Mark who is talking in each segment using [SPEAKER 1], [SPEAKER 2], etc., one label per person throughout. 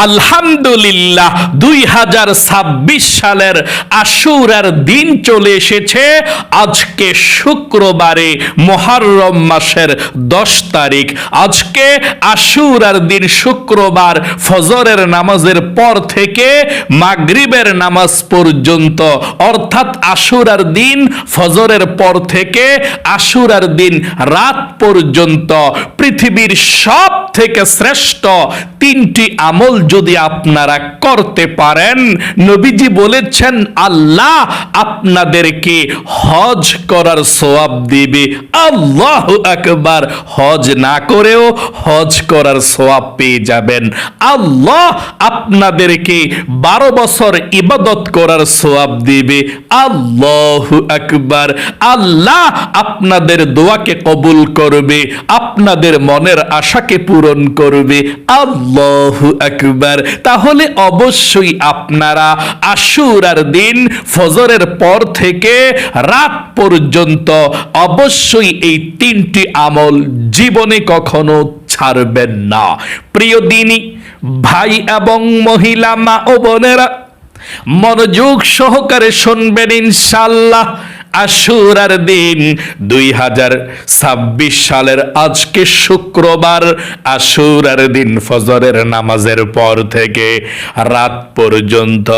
[SPEAKER 1] আলহামদুলিল্লাহ 2026 সালের আশুরার দিন চলে এসেছে। আজকে শুক্রবারে মুহররম মাসের 10 তারিখ। আজকে আশুরার দিন শুক্রবার ফজরের নামাজের পর থেকে মাগরিবের নামাজ পর্যন্ত, অর্থাৎ আশুরার দিন ফজরের পর থেকে আশুরার দিন রাত পর্যন্ত পৃথিবীর সব থেকে শ্রেষ্ঠ 3টি আমল যদি আপনারা করতে পারেন, নবীজি বলেছেন আল্লাহ আপনাদেরকে হজ করার সওয়াব দিবে। আল্লাহু আকবার। হজ না করেও হজ করার সওয়াব পেয়ে যাবেন। আল্লাহ আপনাদেরকে 12 বছর ইবাদত করার সওয়াব দিবে। আল্লাহু আকবার। আল্লাহ আপনাদের দোয়াকে কবুল করবে, আপনাদের মনের আশাকে পূরণ করবে। আল্লাহু আকবার। তাহলে অবশ্যই আপনারা আশুরার দিন ফজরের পর থেকে রাত পর্যন্ত অবশ্যই এই 3টি আমল জীবনে কখনো ছাড়বেন না। প্রিয় দিনী ভাই এবং মহিলা মা ও বোনেরা, মনোযোগ সহকারে শুনবেন ইনশাআল্লাহ। আশুরার দিন 2026 সালের আজকে শুক্রবার, আশুরার দিন ফজরের নামাজের পর থেকে রাত পর্যন্ত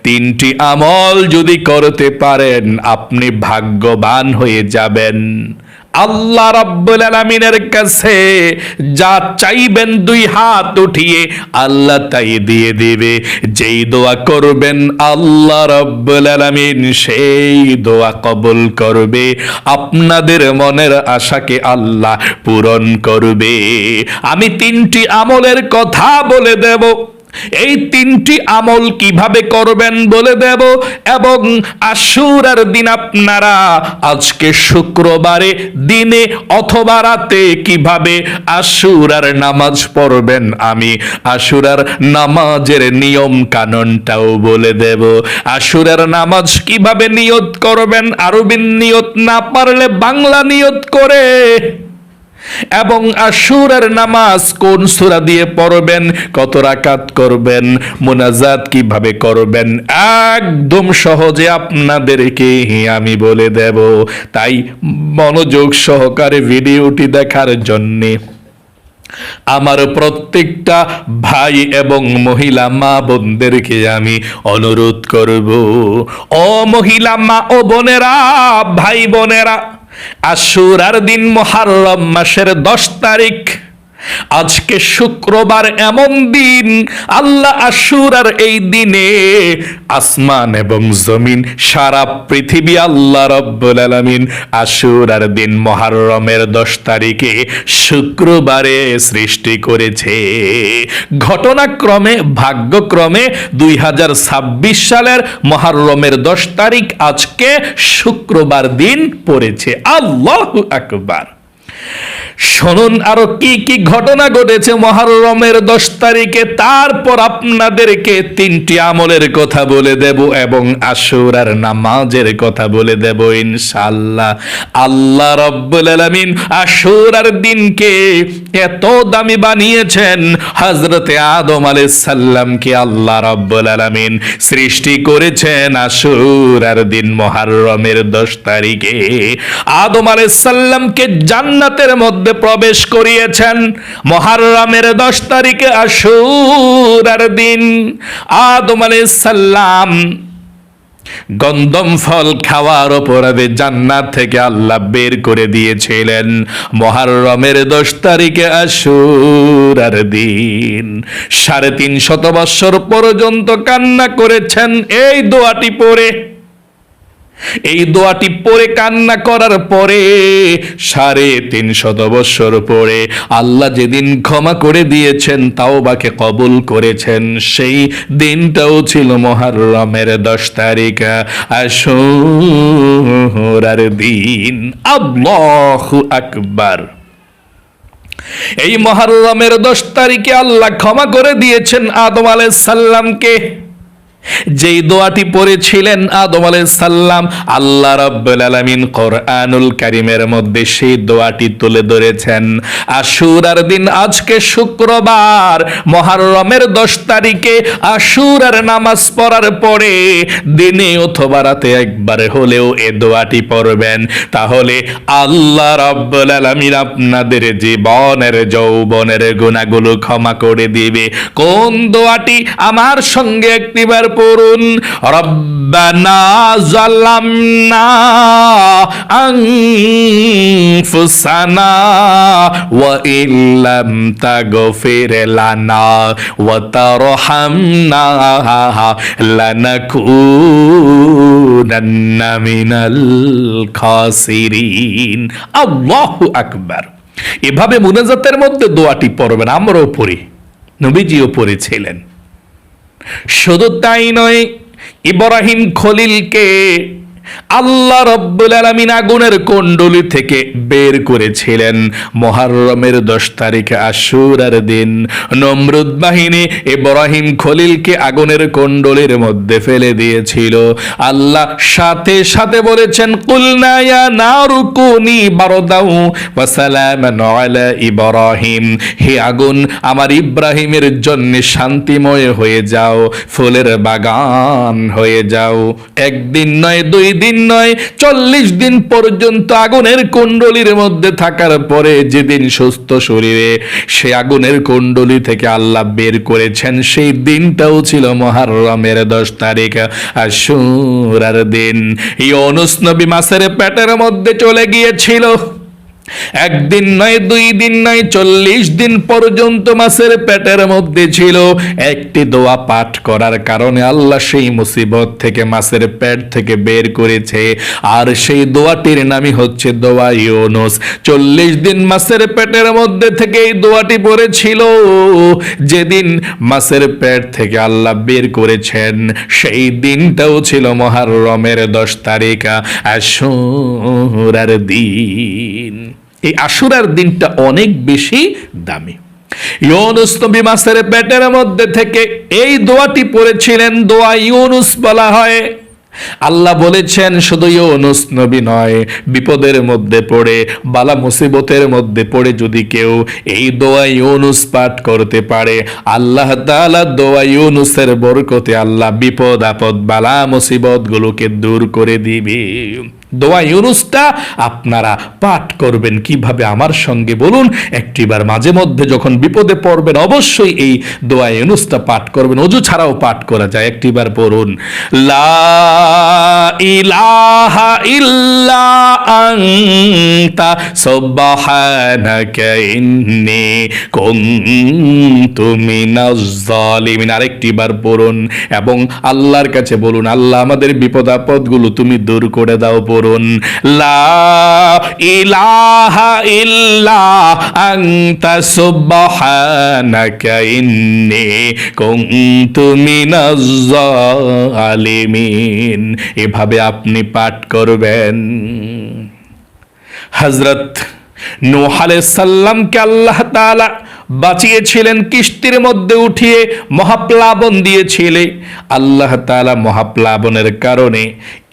[SPEAKER 1] 3টি আমল যদি করতে পারেন, আপনি ভাগ্যবান হয়ে যাবেন। আল্লাহ রাব্বুল আলামিনের কাছে যা চাইবেন 2 হাত উঠিয়ে আল্লাহ তাই দিয়ে দিবে। যেই দোয়া করবেন আল্লাহ রাব্বুল আলামিন সেই দোয়া কবুল করবে, আপনাদের মনের আশাকে আল্লাহ পূরণ করবে। আমি 3টি আমলের কথা বলে দেব। এই 3টি আমল কিভাবে করবেন বলে দেব, এবং আশুরার দিন আপনারা আজকে শুক্রবারে দিনে অথবা রাতে কিভাবে আশুরার নামাজ পড়বেন, আমি আশুরার নামাজের নিয়ম কানুনটাও বলে দেব। আশুরার নামাজ কিভাবে নিয়ত করবেন, আরবি নিয়ত না পারলে বাংলা নিয়ত করে, এবং আশুরার নামাজ কোন সূরা দিয়ে পড়বেন, কত রাকাত করবেন, মুনাজাত কিভাবে করবেন, একদম সহজে আপনাদেরকে আমি বলে দেব। তাই মনোযোগ সহকারে ভিডিওটি দেখার জন্যে আমার প্রত্যেকটা ভাই এবং মহিলা মা বোনদেরকে আমি অনুরোধ করব। ও মহিলা মা ও বোনেরা, ভাই বোনেরা, আশুরার দিন মুহররম মাসের 10 তারিখ, আজকে শুক্রবার, এমন দিন আল্লাহ আশুরার এই দিনে আসমান এবং জমিন সারা পৃথিবী আল্লাহ রাব্বুল আলামিন আশুরার দিন মুহররমের 10 তারিখে শুক্রবারে সৃষ্টি করেছে। ঘটনাক্রমে ভাগ্যক্রমে 2026 সালের মুহররমের 10 তারিখ আজকে শুক্রবার দিন পড়েছে। আল্লাহু আকবার। শুনুন আরো কি কি ঘটনা ঘটেছে মুহররমের 10 তারিখে, তারপর আপনাদেরকে 3টি আমলের কথা বলে দেব এবং আশুরার নামাজের কথা বলে দেব ইনশাআল্লাহ। আল্লাহ রাব্বুল আলামিন আশুরার দিনকে এত দামি বানিয়েছেন, হযরতে আদম আলাইহিস সালামকে আল্লাহ রাব্বুল আলামিন সৃষ্টি করেছেন আশুরার দিন মুহররমের 10 তারিখে। আদম আলাইহিস সালামকে জান্নাতের মধ্যে প্রবেশ করিয়েছেন মুহররমের 10 তারিখে আশুরার দিন। আদম আলাইহিস সালাম গন্ধম ফল খাওয়ার অপরাধে জান্নাত থেকে আল্লাহ বের করে দিয়েছিলেন মুহররমের 10 তারিখে আশুরার দিন। 350 বছর পর্যন্ত কান্না করেছেন এই দোয়াটি পড়ে। এই দোয়াটি পড়ে কান্না করার পরে 350 বছর পরে আল্লাহ যেদিন ক্ষমা করে দিয়েছেন, তাওবাকে কবুল করেছেন, সেই দিনটাও ছিল মুহররমের 10 তারিখ আশুরার দিন। আল্লাহু আকবার। এই মুহররমের 10 তারিখে আল্লাহ ক্ষমা করে দিয়েছেন আদম আলাইহিস সালামকে। যেই দোয়াটি পড়েছিলেন আদম আলাইহিস সালাম, আল্লাহ রাব্বুল আলামিন কোরআনুল কারীমের মধ্যে সেই দোয়াটি তুলে ধরেছেন। আশুরার দিন, আজকে শুক্রবার, মুহররমের 10 তারিখে আশুরার নামাজ পড়ার পরে দিনে অথবা রাতে একবার হলেও এ দোয়াটি পড়বেন, তাহলে আল্লাহ রাব্বুল আলামিন আপনাদের জীবনের যৌবনের গুনাহগুলো ক্ষমা করে দিবে। কোন দোয়াটি? আমার সঙ্গে একটিবার পড়ুন। রব্বানা যালামনা আনফুসানা ওয়া ইল্লাম তাগফির লানা ওয়া তারহামনা লানাকুনান্না মিনাল খাসিরিন। আল্লাহু আকবার। এভাবে মুনাজাতের মধ্যে দোয়াটি পড়বেন, আমরাও পড়ি, নবীজিও পড়েছিলেন। শুধু তাই নয়, ইব্রাহিম খলিলকে আল্লাহ রাব্বুল আলামিন আগুনের কুণ্ডলী থেকে বের করেছিলেন মুহররমের 10 তারিখে আশুরার দিন। নমরুদ বাহিনী ইব্রাহিম খলিলকে আগুনের কুণ্ডলীর মধ্যে ফেলে দিয়েছিল। আল্লাহ সাথে সাথে বলেছেন, কুলনা ইয়া নারু কুনি বারদাউ ওয়া সালামান আলা ইব্রাহিম, হে আগুন আমার ইব্রাহিমের জন্য শান্তিময় হয়ে যাও, ফুলের বাগান হয়ে যাও। একদিন নয়, 2 দিন নয়, 40 দিন পর্যন্ত আগুনের কুণ্ডলীর মধ্যে থাকার পরে যেদিন সুস্থ শরীরে সে আগুনের কুণ্ডলী থেকে আল্লাহ বের করেছেন, সেই দিনটাও ছিল মুহররমের 10 তারিখ, আশুরার দিন। ইউনুস নবী মাছের পেটের মধ্যে চলে গিয়েছিল। একদিন নয়, 2 দিন নয়, 40 দিন পর্যন্ত মাছের পেটের মধ্যে ছিল। একটি দোয়া পাঠ করার কারণে আল্লাহ সেই মুসিবত থেকে, মাছের পেট থেকে বের করেছে। আর সেই দোয়াটির নামই হচ্ছে দোয়া ইউনুস। 40 দিন মাছের পেটের মধ্যে থেকে এই দোয়াটি পড়েছিল। যেদিন মাছের পেট থেকে আল্লাহ বের করেছেন, সেই দিনটাও ছিল মুহররমের 10 তারিখ, আশুরার দিন। এই আশুরার দিনটা অনেক বেশি দামি। ইউনুস নবী মাছের পেটের মধ্যে থেকে এই দোয়াটি পড়েছিলেন, দোয়া ইউনুস বলা হয়। আল্লাহ বলেছেন শুধু ইউনুস নবী নয়, বিপদের মধ্যে পড়ে, বালা মুসিবতের মধ্যে পড়ে যদি কেউ এই দোয়া ইউনুস পাঠ করতে পারে, আল্লাহ তাআলা দোয়া ইউনুসের বরকতে আল্লাহ বিপদ আপদ বালা মুসিবত গুলোকে দূর করে দিবে। দোয়া ইউনুসটা আপনারা পাঠ করবেন কিভাবে? আমার সঙ্গে বলুন। একটিবার মাঝে মধ্যে যখন বিপদে পড়বেন অবশ্যই এই দোয়া ইউনুসটা পাঠ করবেন। ওযু ছাড়াও পাঠ করা যায়। একটিবার পড়ুন, লা ইলাহা ইল্লা আনতা সুবহানাকা ইন্নী কুনতু মিনাজ জালিমিন। আরেকটিবার পড়ুন এবং আল্লাহর কাছে বলুন, আল্লাহ আমাদের বিপদ আপদগুলো তুমি দূর করে দাও। পড়ুন, লা ইলাহা ইল্লা আনতা সুবহানাকা ইন্নী কুনতু মিনাজ জালিমিন। এভাবে আপনি পাঠ করবেন। হযরত নূহ আলাইহিস সালামকে আল্লাহ তাআলা বাঁচিয়েছিলেন, কিস্তির মধ্যে উঠিয়ে মহাপ্লাবন দিয়েছিলেন। আল্লাহ তাআলা মহাপ্লাবনের কারণে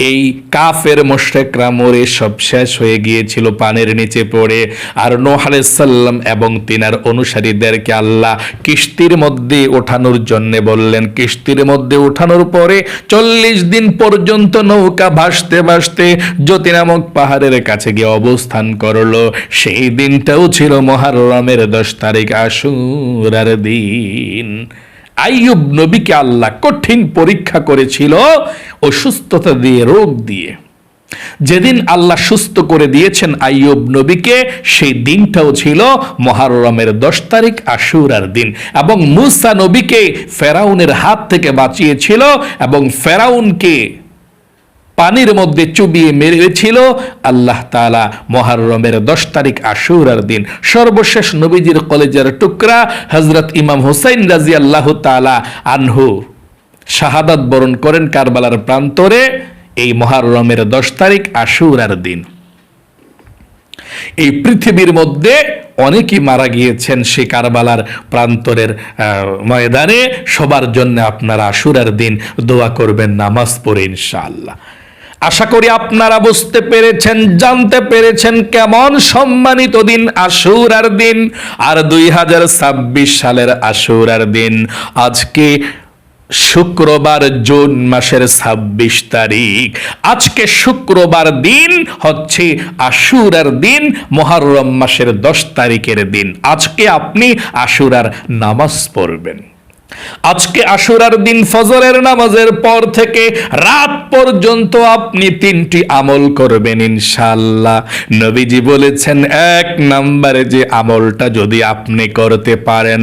[SPEAKER 1] এই কাফের মুশরিকরা মরে সব শেষ হয়ে গিয়েছিল পানির নিচে পড়ে। আর নূহ আলাইহিস সালাম এবং তিনার অনুসারীদেরকে আল্লাহ কিস্তির মধ্যে ওঠানোর জন্য বললেন। কিস্তির মধ্যে ওঠানোর পরে 40 দিন পর্যন্ত নৌকা ভাসতে ভাসতে জ্যোতি নামক পাহাড়ের কাছে গিয়ে অবস্থান করলো। সেই দিনটাও ছিল মুহররমের 10 তারিখ, আশুরার দিন। আইয়ুব নবীকে আল্লাহ কঠিন পরীক্ষা করেছিল অসুস্থতা দিয়ে, রোগ দিয়ে। যেদিন আল্লাহ সুস্থ করে দিয়েছেন আইয়ুব নবীকে, সেই দিনটাও ছিল মুহররমের 10 তারিখ, আশুরার দিন। এবং মূসা নবীকে ফেরাউনের হাত থেকে বাঁচিয়েছিল এবং ফেরাউনকে পানির মধ্যে চুবিয়ে মেরেছিল আল্লাহ তাআলা মুহররমের 10 তারিখ, আশুরার দিন। সর্বশেষ নবীজির কলেজের টুকরা হযরত ইমাম হুসাইন রাদিয়াল্লাহু তাআলা আনহু শাহাদাত বরণ করেন কারবালার প্রান্তরে এই মুহররমের 10 তারিখ, আশুরার দিন। এই পৃথিবীর মধ্যে অনেকেই মারা গিয়েছেন সে কারবালার প্রান্তরের ময়দানে। সবার জন্য আপনারা আশুরার দিন দোয়া করবেন, নামাজ পড়ে ইনশাআল্লাহ। আশা করি আপনারা বুঝতে পেরেছেন, জানতে পেরেছেন কেমন সম্মানিত দিন আশুরার দিন। আর 2026 সালের আশুরার দিন আজকে শুক্রবার, জুন মাসের 26 তারিখ। আজকে শুক্রবার দিন হচ্ছে আশুরার দিন, মুহররম মাসের 10 তারিখের দিন। আজকে আপনি আশুরার নামাজ পড়বেন। আজকে আশুরার দিন ফজরের নামাজের পর থেকে রাত পর্যন্ত আপনি 3টি আমল করবেন ইনশাআল্লাহ। নবীজি বলেছেন, 1 নম্বরে যে আমলটা যদি আপনি করতে পারেন,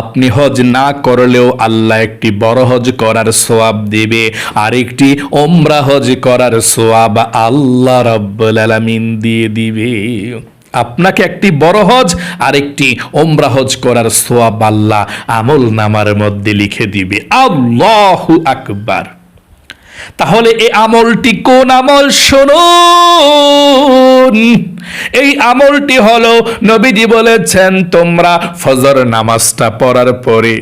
[SPEAKER 1] আপনি হজ না করলেও আল্লাহ একটি বড় হজ করার সওয়াব দিবে, আরেকটি ওমরা হজ করার সওয়াব আল্লাহ রাব্বুল আলামিন দিয়ে দিবে। আপনাকে একটি বড় হজ আর একটি ওমরা হজ করার সওয়াব আল্লাহ আমল নামার মধ্যে লিখে দিবে। আল্লাহু আকবার। তাহলে এই আমলটি কোন আমল শুনুন। এই আমলটি হলো, নবীজি বলেছেন তোমরা ফজর নামাজটা পড়ার পরে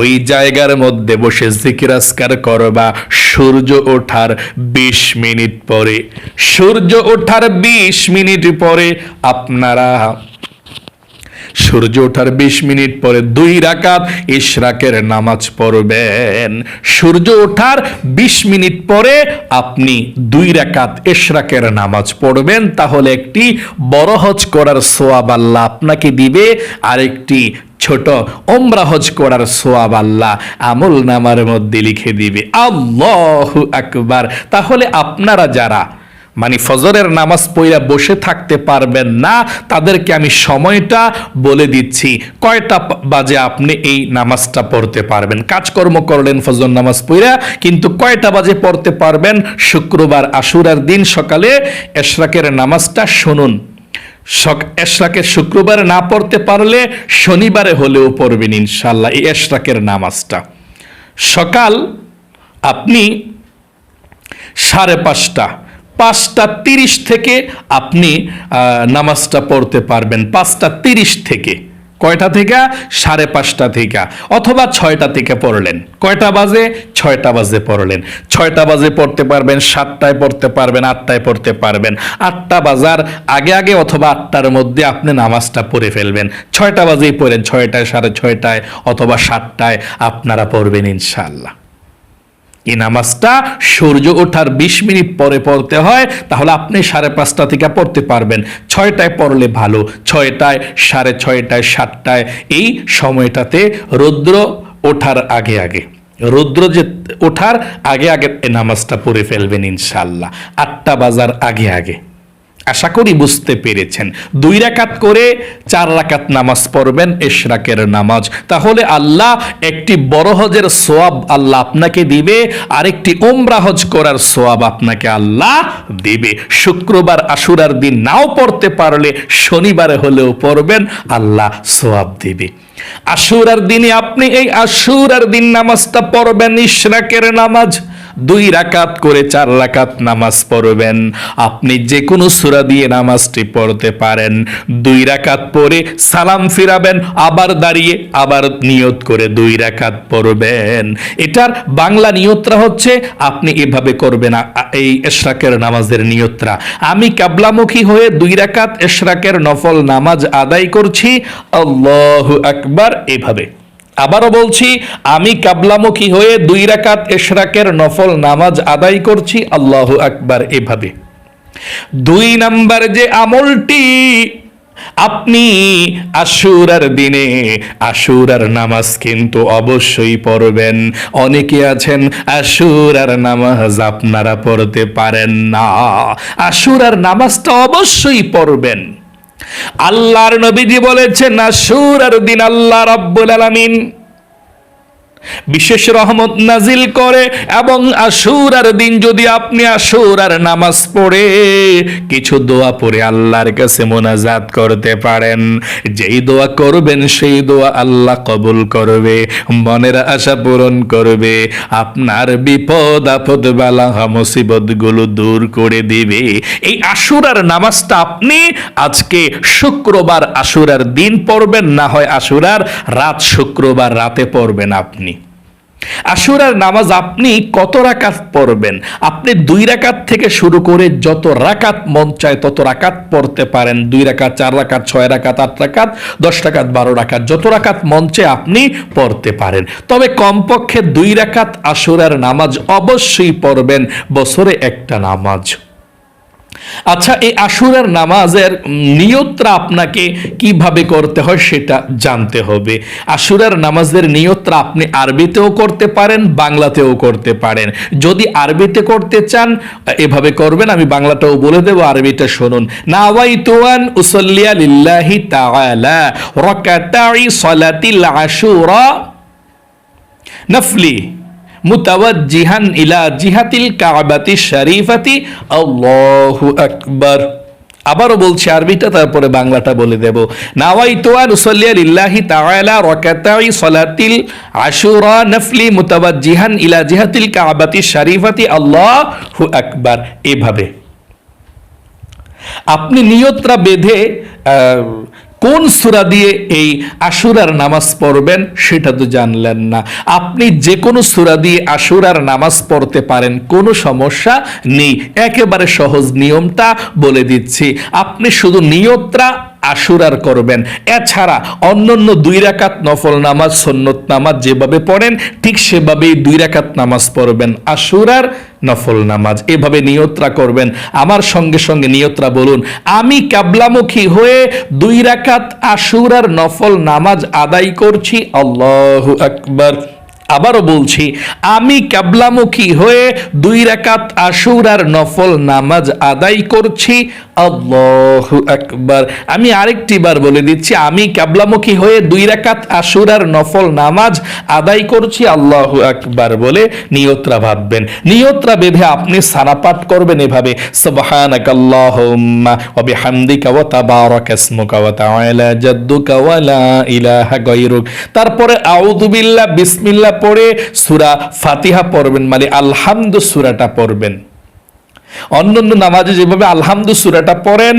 [SPEAKER 1] ওই জায়গার মধ্যে বসে জিকির আজকার করবা সূর্য ওঠার 20 মিনিট পরে। সূর্য ওঠার 20 মিনিট পরে আপনারা সূর্য ওঠার 20 মিনিট পরে 2 রাকাত ইশরাকের নামাজ পড়বেন। সূর্য ওঠার 20 মিনিট পরে আপনি 2 রাকাত ইশরাকের নামাজ পড়বেন। তাহলে একটি বড় হজ করার সওয়াব আল্লাহ আপনাকে দিবে, আরেকটি ছোট ওমরা হজ করার সওয়াব আল্লাহ আমল নামার মধ্যে লিখে দিবে। আল্লাহু আকবার। তাহলে আপনারা যারা ফজরের নামাজ পড়া বসে থাকতে পারবেন না, তাদেরকে আমি সময়টা বলে দিচ্ছি, কয়টা বাজে আপনি এই নামাজটা পড়তে পারবেন। কাজকর্ম করলেন ফজর নামাজ পড়া, কিন্তু কয়টা বাজে পড়তে পারবেন? শুক্রবার আশুরার দিন সকালে ইশরাকের নামাজটা শুনুন। ইশরাকের শুক্রবারে না পড়তে পারলে শনিবারে হলেও পড়বেন ইনশাআল্লাহ এই ইশরাকের নামাজটা। সকাল আপনি 5:30 থেকে আপনি নামাজটা পড়তে পারবেন। 5:30 থেকে, কয়টা থেকে? 5:30 থেকে, অথবা 6টা থেকে পড়লেন। কয়টা বাজে? 6টা বাজে পড়লেন। 6টা বাজে পড়তে পারবেন, 7টায় পড়তে পারবেন, 8টায় পড়তে পারবেন। 8টা বাজার আগে আগে অথবা 8টার মধ্যে আপনি নামাজটা পড়ে ফেলবেন। 6টা বাজেই পড়েন, 6টায়, 6:30টায় অথবা 7টায় আপনারা পড়বেন ইনশাআল্লাহ। এই নামাজটা সূর্য ওঠার 20 মিনিট পরে পড়তে হয়। তাহলে আপনি 5:30 থেকে পড়তে পারবেন। 6টায় পড়লে ভালো, 6টায়, 6:30টায়, 7টায়, এই সময়টাতে রৌদ্র ওঠার আগে আগে, রৌদ্র যে ওঠার আগে আগে এই নামাজটা পড়ে ফেলবেন ইনশাআল্লাহ, 8টা বাজার আগে আগে। আশা করি বুঝতে পেরেছেন। 2 রাকাত করে 4 রাকাত নামাজ পড়বেন ইশরাকের নামাজ। তাহলে আল্লাহ একটি বড় হজের সওয়াব আল্লাহ আপনাকে দিবে, আরেকটি ওমরা হজ করার সওয়াব আপনাকে আল্লাহ দিবে। শুক্রবার আশুরার দিন নাও পড়তে পারলে শনিবারে হলেও পড়বেন, আল্লাহ সওয়াব দিবে। আশুরার দিনে আপনি এই আশুরার দিন নামাজটা পড়বেন, ইশরাকের নামাজ 2 রাকাত করে 4 রাকাত নামাজ পড়বেন। আপনি যে কোনো সূরা দিয়ে নামাজটি পড়তে পারেন। 2 রাকাত পড়ে সালাম ফিরাবেন, আবার দাঁড়িয়ে আবার নিয়ত করে 2 রাকাত পড়বেন। এটার বাংলা নিয়তটা হচ্ছে, আপনি এভাবে করবেন এই ইশরাকের নামাজের নিয়তটা, আমি কিবলামুখী হয়ে 2 রাকাত ইশরাকের নফল নামাজ আদায় করছি, আল্লাহু আকবার, এভাবে। আবারও বলছি, আমি কিবলামুখী হয়ে 2 রাকাত ইশরাকের নফল নামাজ আদায় করছি, আল্লাহু আকবার, এভাবে। 2 নাম্বার যে আমলটি আপনি আশুরার দিনে আশুরার নামাজ কিন্তু অবশ্যই পড়বেন। অনেকে আছেন আশুরার নামাজ আপনারা পড়তে পারেন না, আশুরার নামাজটা অবশ্যই পড়বেন। আল্লাহর নবীজি বলেছেন, আশুরার দিন আল্লাহ রাব্বুল আলামিন বিশেষ রহমত নাজিল করে। এবং আশুরার দিন যদি আপনি আশুরার নামাজ পড়ে কিছু দোয়া পড়ে আল্লাহর কাছে মোনাজাত করতে পারেন, যেই দোয়া করবেন সেই দোয়া আল্লাহ কবুল করবে, মনের আশা পূরণ করবে, আপনার বিপদ আপদ বালা মুসিবত গুলো দূর করে দিবে। এই আশুরার নামাজটা আপনি আজকে শুক্রবার আশুরার দিন পড়বেন, না হয় আশুরার রাত শুক্রবার রাতে পড়বেন। আপনি আশুরার নামাজ আপনি কত রাকাত পড়বেন? আপনি 2 রাকাত থেকে শুরু করে যত রাকাত মন চায় তত রাকাত পড়তে পারেন। 2 রাকাত, 4 রাকাত, 6 রাকাত, 8 রাকাত, 10 রাকাত, 12 রাকাত, যত রাকাত মন চায় আপনি পড়তে পারেন। তবে কমপক্ষে 2 রাকাত আশুরার নামাজ অবশ্যই পড়বেন, বছরে একটা নামাজ। আচ্ছা, এই আশুরার নামাজের নিয়তটা আপনাকে কিভাবে করতে হয় সেটা জানতে হবে। আশুরার নামাজের নিয়তটা আপনি আরবিতেও করতে পারেন, বাংলাতেও করতে পারেন। যদি আরবিতে করতে চান এভাবে করবেন, আমি বাংলাটাও বলে দেব, আরবিটা শুনুন। নাওয়াইতু আন উসাল্লিয়া লিল্লাহি তাআলা রাকাতাই সালাতিল আশুরা নফলি মুতাওয়াজ্জিহান ইলা জিহাতিল কাবাতি শরীফাতি আল্লাহু আকবার। আবারও বলছি আরবিটা, তারপরে বাংলাটা বলে দেব। নাওয়াইতু আন উসাল্লিয়া লিল্লাহি তাআলা রাকাতাই সালাতিল আশুরা নফলি মুতাওয়াজ্জিহান ইলা জিহাতিল কাবাতি শরীফাতি আল্লাহু আকবার। এভাবে আপনি নিয়তটা বেঁধে কোন সূরা দিয়ে এই আশুরার নামাজ পড়বেন সেটা তো জানলেন না। আপনি যে কোনো সূরা দিয়ে আশুরার নামাজ পড়তে পারেন, কোনো সমস্যা নেই। একেবারে সহজ নিয়মটা বলে দিচ্ছি। আপনি শুধু নিয়তটা আশুরার করবেন। এছাড়া অন্যান্য 2 রাকাত নফল নামাজ, সুন্নত নামাজ যেভাবে পড়েন ঠিক সেভাবেই 2 রাকাত নামাজ পড়বেন, আশুরার নফল নামাজ। এভাবে নিয়তরা করবেন। আমার সঙ্গে সঙ্গে নিয়তরা বলুন। আমি কিবলামুখী হয়ে 2 রাকাত আশুরার নফল নামাজ আদায় করছি, আল্লাহু আকবার। আবারও বলছি, আমি কিবলামুখী হয়ে 2 রাকাত আশুরার নফল নামাজ আদায় করছি, আল্লাহু আকবার। আমি আরেকটি বার বলে দিচ্ছি, আমি কিবলামুখী হয়ে 2 রাকাত আশুরার নফল নামাজ আদায় করছি, আল্লাহু আকবার বলে নিয়তরা বাঁধবেন। নিয়তরা বেঁধে আপনি সানা পাঠ করবেন এভাবে, সুবহানাকাল্লাহুম্মা ওয়া বিহামদিকা ওয়া তাবারাকা ইসমুকা ওয়া তাআলা জাদ্দুকা ওয়া লা ইলাহা গায়রুক। তারপরে আউযু বিল্লাহ বিসমিল্লাহ পড়ে সূরা ফাতিহা পড়বেন, মানে আলহামদু সূরাটা পড়বেন। অন্যান্য নামাজে যেভাবে আলহামদু সূরাটা পড়েন,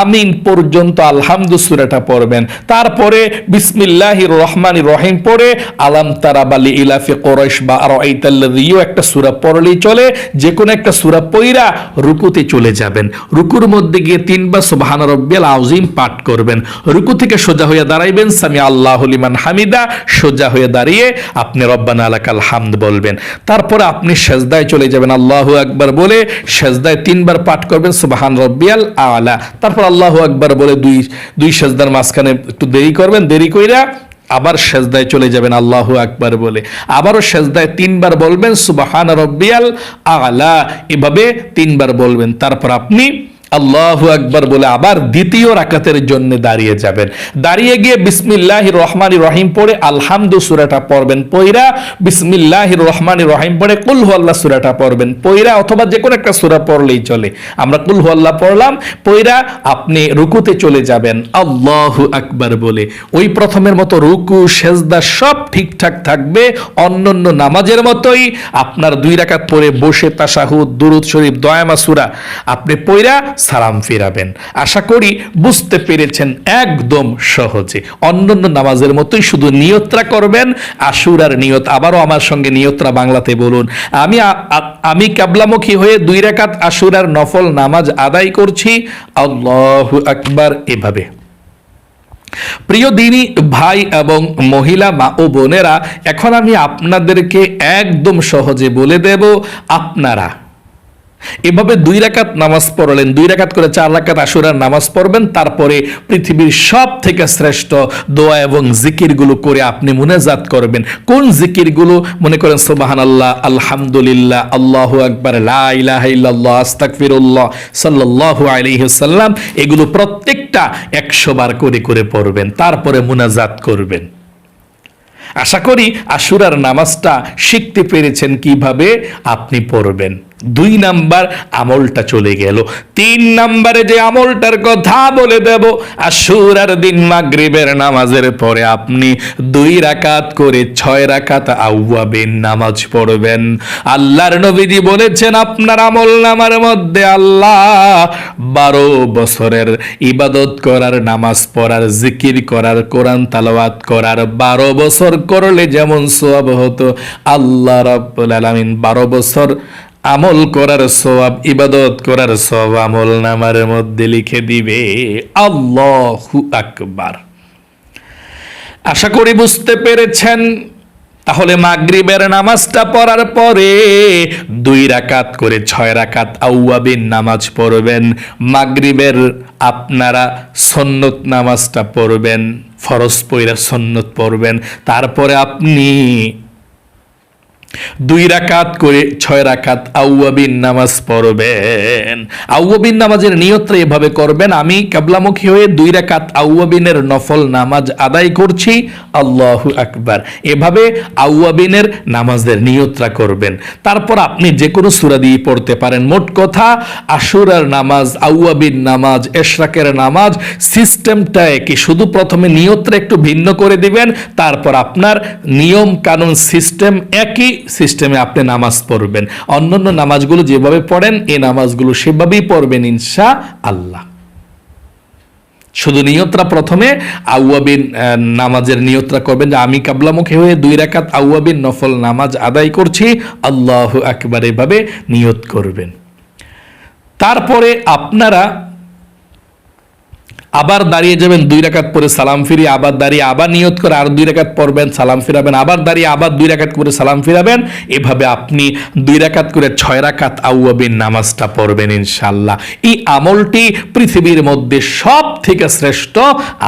[SPEAKER 1] আমিন পর্যন্ত আলহামদু সূরাটা পড়বেন। তারপরে বিসমিল্লাহির রহমানির রহিম পড়ে আলাম তারা বালি ইলাফি কুরাইশ বা আরাইতাল্লাযী একটা সূরা পড়লেই চলে। যে কোনো একটা সূরা পড়া রুকুতে চলে যাবেন। রুকুর মধ্যে গিয়ে 3 বার সুবহানা রাব্বিয়াল আযীম পাঠ করবেন। রুকু থেকে সোজা হয়ে দাঁড়াইবেন, সামি আল্লাহু লিমান হামিদা, সোজা হয়ে দাঁড়িয়ে আপনি রব্বানা লাকাল হামদ বলবেন। তারপরে আপনি সিজদায় চলে যাবেন, আল্লাহু আকবার বলে সিজদায় 3 বার পাঠ করবেন সুবহান রাব্বিয়াল আলা। তারপর আল্লাহু আকবার বলে দুই সিজদার মাঝখানে একটু দেরি করবেন, দেরি কইরা আবার সিজদায় চলে যাবেন আল্লাহু আকবার বলে। আবারও সিজদায় 3 বার বলবেন সুবহান রাব্বিয়াল আলা, এভাবে 3 বার বলবেন। তারপর আপনি আল্লাহু আকবার বলে আবার দ্বিতীয় রাকাতের জন্য দাঁড়িয়ে যাবেন। দাঁড়িয়ে গিয়ে বিসমিল্লাহির রহমানির রহিম পড়ে আলহামদু সূরাটা পড়বেন পয়রা, বিসমিল্লাহির রহমানির রহিম পড়ে কুল হুয়াল্লাহ সূরাটা পড়বেন পয়রা, অথবা যে কোনো একটা সূরা পড়লেই চলে। আমরা কুল হুয়াল্লাহ পড়লাম পয়রা, আপনি রুকুতে চলে যাবেন আল্লাহু আকবার বলে। ওই প্রথমের মতো রুকু সেজদা সব ঠিকঠাক থাকবে, অন্যান্য নামাজের মতোই। আপনার 2 রাকাত পড়ে বসে তাশাহুদ, দুরূদ শরীফ, দয়ামা সূরা আপনি পয়রা সালাম ফিরাবেন। আশা করি বুঝতে পেরেছেন একদম সহজে। অন্যান্য নামাজের মতোই শুধু নিয়তরা করবেন, আশুরার নিয়ত। আবারও আমার সঙ্গে নিয়তরা বাংলাতে বলুন। আমি কিবলামুখী হয়ে 2 রাকাত আশুরার নফল নামাজ আদায় করছি, আল্লাহু আকবার। এভাবে প্রিয় দিনী ভাই এবং মহিলা মা ও বোনেরা, এখন আমি আপনাদেরকে একদম সহজে বলে দেব। আপনারা এভাবে 2 রাকাত নামাজ পড়লেন, 2 রাকাত করে 4 রাকাত আশুরার নামাজ পড়বেন। তারপরে পৃথিবীর সব থেকে শ্রেষ্ঠ দোয়া এবং জিকিরগুলো করে আপনি মুনাজাত করবেন। কোন জিকিরগুলো? মনে করেন সুবহানাল্লাহ, আলহামদুলিল্লাহ, আল্লাহু আকবার, লা ইলাহা ইল্লাল্লাহ, আস্তাগফিরুল্লাহ, সাল্লাল্লাহু আলাইহি ওয়াসাল্লাম। এগুলো প্রত্যেকটা 100 বার করে করে পড়বেন, তারপরে মুনাজাত করবেন। আশা করি আশুরার নামাজটা শিখতে পেরেছেন কিভাবে আপনি পড়বেন। 2 নাম্বার আমলটা চলে গেল। 3 নাম্বারে যে আমলটার কথা বলে দেব, আশুরার দিন মাগরিবের নামাজের পরে আপনি 2 রাকাত করে 6 রাকাত আউয়াবিন নামাজ পড়বেন। আল্লাহর নবীজি বলেছেন আপনার আমল নামার মধ্যে আল্লাহ 12 বছরের ইবাদত করার, নামাজ পড়ার, জিকির করার, কোরআন তালাওয়াত করার 12 বছর করলে যেমন সওয়াব হতো, আল্লাহ রাব্বুল আলামিন 12 বছর আমল করার সওয়াব, ইবাদত করার সওয়াব আমল নামার মধ্যে লিখে দিবে। আল্লাহু আকবার। আশা করি বুঝতে পেরেছেন। তাহলে মাগরিবের নামাজটা পড়ার পরে 2 রাকাত করে 6 রাকাত আউয়াবিন নামাজ পড়বেন। মাগরিবের আপনারা সুন্নত নামাজটা পড়বেন, ফরজ পড়া সুন্নত পড়বেন। তারপরে আপনি 2 রাকাত করে 6 রাকাত আউয়াবিন নামাজ পড়বেন। আউয়াবিন নামাজের নিয়তটা এভাবে করবেন, আমি কিবলামুখী হয়ে 2 রাকাত আউয়াবিনের নফল নামাজ আদায় করছি, আল্লাহু আকবার। এভাবে আউয়াবিনের নামাজের নিয়তটা করবেন। তারপর আপনি যে কোনো সূরা দিয়ে পড়তে পারেন। মোট কথা আশুরার নামাজ, আউয়াবিন নামাজ, ইশরাকের নামাজ সিস্টেমটা কি, শুধু প্রথমে নিয়তটা একটু ভিন্ন করে দিবেন, তারপর আপনার নিয়ম কানুন সিস্টেম একই সিস্টেমে আপনি নামাজ পড়বেন। অন্যান্য নামাজগুলো যেভাবে পড়েন এই নামাজগুলো সেভাবেই পড়বেন ইনশাআল্লাহ। শুধু নিয়তটা প্রথমে আউয়াবিন নামাজের নিয়তটা করবেন যে আমি কিবলামুখী হয়ে 2 রাকাত আউয়াবিন নফল নামাজ আদায় করছি, আল্লাহু আকবার, এভাবে নিয়ত করবেন। তারপরে আপনারা আবার দাঁড়িয়ে যাবেন, 2 রাকাত পরে সালাম ফিরিয়ে আবার দাঁড়িয়ে আবার নিয়ত করে আর 2 রাকাত পড়বেন, সালাম ফিরাবেন, আবার দাঁড়িয়ে আবার 2 রাকাত করে সালাম ফিরাবেন। এভাবে আপনি 2 রাকাত করে 6 রাকাত আউয়াবিন নামাজটা পড়বেন ইনশাআল্লাহ। এই আমলটি পৃথিবীর মধ্যে সব থেকে শ্রেষ্ঠ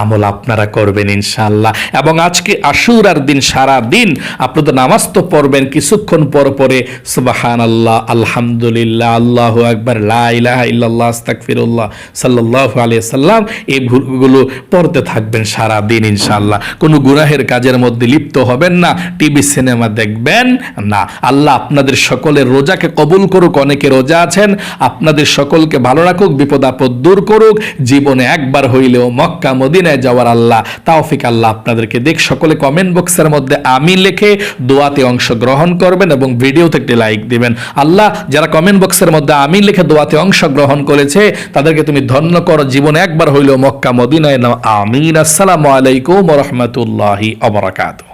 [SPEAKER 1] আমল আপনারা করবেন ইনশাআল্লাহ। এবং আজকে আশুরার দিন সারা দিন আপনাদের নামাজ তো পড়বেন, কিছুক্ষণ পর পরে সুবহানাল্লাহ, আলহামদুলিল্লাহ, আল্লাহু আকবার, লা ইলাহা ইল্লাল্লাহ, আস্তাগফিরুল্লাহ, সাল্লাল্লাহু আলাইহি ওয়াসাল্লাম এই ভুলগুলো পড়তে থাকবেন সারা দিন ইনশাআল্লাহ। কোনো গুনাহের কাজের মধ্যে লিপ্ত হবেন না, টিভি সিনেমা দেখবেন না। আল্লাহ আপনাদের সকলের রোজাকে কবুল করুক। অনেকে রোজা আছেন, আপনাদের সকলকে ভালো রাখুক, বিপদ আপদ দূর করুক। জীবনে একবার হইলেও মক্কা মদিনায় যাওয়ার আল্লাহ তৌফিক আল্লাহ আপনাদেরকে দেখ। সকলে কমেন্ট বক্সের মধ্যে আমিন লিখে দোয়াতে অংশগ্রহণ করবেন এবং ভিডিওতে একটি লাইক দিবেন। আল্লাহ যারা কমেন্ট বক্সের মধ্যে আমিন লিখে দোয়াতে অংশগ্রহণ করেছে তাদেরকে তুমি ধন্য করো, জীবনে একবার হইলেও মক্কা মদিনায় নাও। আমিন। আসসালামু আলাইকুম ওয়া রাহমাতুল্লাহি ওয়া বারাকাতুহু।